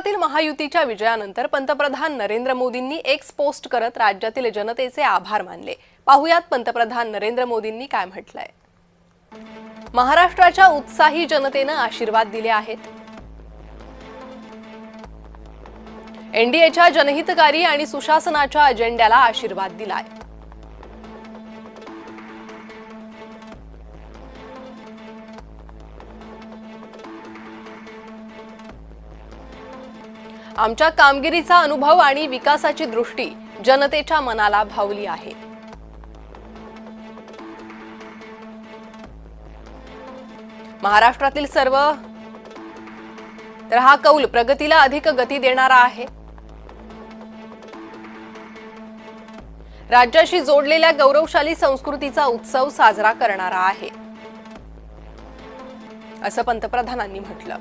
महाराष्ट्रातील महायुतीच्या विजयानंतर पंतप्रधान नरेंद्र मोदींनी एक्स पोस्ट करत राज्यातील जनतेचे आभार मानले। पाहुयात पंतप्रधान नरेंद्र मोदींनी काय म्हटलंय। महाराष्ट्राच्या उत्साही जनतेने आशीर्वाद दिले आहेत। एनडीएच्या जनहितकारी आणि सुशासनाच्या अजेंड्याला आशीर्वाद दिलाय। आमच्या कामगिरीचा अनुभव आणि विकासाची दृष्टी जनतेच्या मनाला भावली आहे। महाराष्ट्रातील सर्व तर हा कौल प्रगतीला अधिक गती देणारा आहे। राज्याशी जोडलेल्या गौरवशाली संस्कृतीचा उत्सव साजरा करणारा आहे, असं पंतप्रधानांनी म्हटलं।